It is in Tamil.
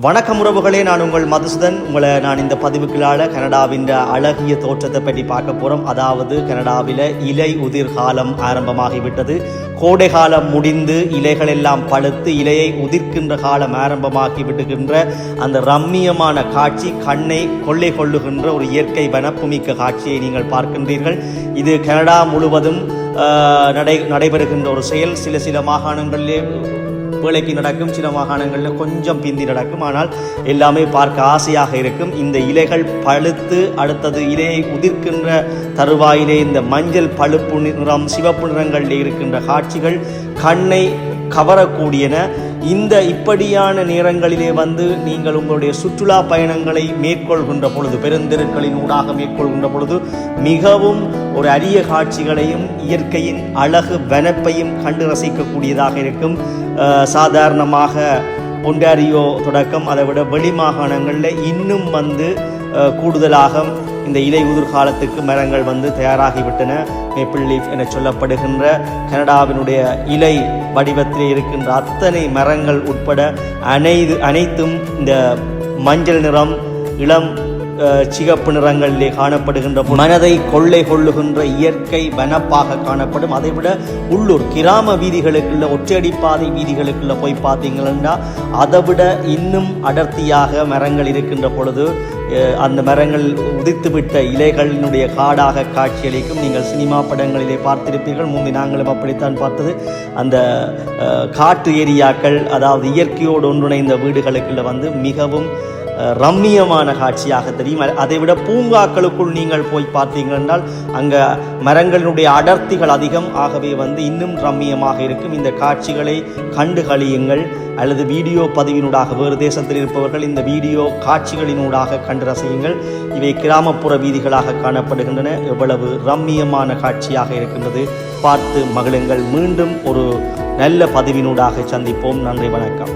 வணக்கம் உறவுகளே, நான் உங்கள் மதுசூதன். நான் இந்த பதிவுக்குள்ளால கனடாவின் அழகிய தோற்றத்தை பற்றி பார்க்க போகிறோம். அதாவது கனடாவில் இலை உதிர் காலம் ஆரம்பமாகிவிட்டது. கோடை காலம் முடிந்து இலைகள் எல்லாம் பழுத்து இலையை உதிர்க்கின்ற காலம் ஆரம்பமாகி விடுகின்ற அந்த ரம்மியமான காட்சி கண்ணை கொள்ளை கொள்ளுகின்ற ஒரு இயற்கை வனப்புமிக்க காட்சியை நீங்கள் பார்க்கின்றீர்கள். இது கனடா முழுவதும் நடைபெறுகின்ற ஒரு செயல். சில மாகாணங்களிலே வேலைக்கு நடக்கும், சில மாகாணங்களில் கொஞ்சம் பிந்தி நடக்கும். ஆனால் எல்லாமே பார்க்க ஆசையாக இருக்கும். இந்த இலைகள் பழுத்து அடுத்தது இலையை உதிர்க்கின்ற தருவாயிலே இந்த மஞ்சள் பழுப்பு நிறம், சிவப்பு நிறங்களில் இருக்கின்ற காட்சிகள் கண்ணை கவரக்கூடியன. இந்த இப்படியான நேரங்களிலே நீங்கள் உங்களுடைய சுற்றுலா பயணங்களை மேற்கொள்கின்ற பொழுது, பெருந்தெருக்களின் ஊடாக மேற்கொள்கின்ற பொழுது மிகவும் ஒரு அரிய காட்சிகளையும் இயற்கையின் அழகு வனப்பையும் கண்டு ரசிக்கக்கூடியதாக இருக்கும். சாதாரணமாக ஒன்டாரியோ தொடக்கம் அதை விட வெளி மாகாணங்களில் இன்னும் கூடுதலாக இந்த இலை உதிர் காலத்துக்கு மரங்கள் தயாராகிவிட்டன. மேப்பிள் லீஃப் என சொல்லப்படுகின்ற கனடாவினுடைய இலை வடிவத்திலே இருக்கின்ற அத்தனை மரங்கள் உட்பட அனைத்தும் இந்த மஞ்சள் நிறம், இளம் சிகப்பு நிறங்களிலே காணப்படுகின்ற மனதை கொள்ளை கொள்ளுகின்ற இயற்கை வனப்பாக காணப்படும். அதைவிட உள்ளூர் கிராம வீதிகளுக்குள்ள, ஒற்றையடிப்பாதை வீதிகளுக்குள்ள போய் பார்த்தீங்கன்னா அதை விட இன்னும் அடர்த்தியாக மரங்கள் இருக்கின்ற பொழுது அந்த மரங்கள் உதிர்த்துவிட்ட இலைகளினுடைய காடாக காட்சியளிக்கும். நீங்கள் சினிமா படங்களிலே பார்த்திருப்பீர்கள். முந்தி நாங்களும் அப்படித்தான் பார்த்தது. அந்த காட்டு ஏரியாக்கள், அதாவது இயற்கையோடு ஒன்றிணைந்த வீடுகளுக்குள்ள மிகவும் ரம்மியமான காட்சியாக தெரியும். அதைவிட பூங்காக்களுக்குள் நீங்கள் போய் பார்த்தீர்கள் என்றால் அங்கே மரங்களினுடைய அடர்த்திகள் அதிகம். ஆகவே இன்னும் ரம்மியமாக இருக்கும். இந்த காட்சிகளை கண்டு களியுங்கள். அல்லது வீடியோ பதிவினூடாக, வேறு தேசத்தில் இருப்பவர்கள் இந்த வீடியோ காட்சிகளினூடாக கண்டு ரசியுங்கள். இவை கிராமப்புற வீதிகளாக காணப்படுகின்றன. எவ்வளவு ரம்மியமான காட்சியாக இருக்கின்றது, பார்த்து மகிழுங்கள். மீண்டும் ஒரு நல்ல பதிவினூடாக சந்திப்போம். நன்றி, வணக்கம்.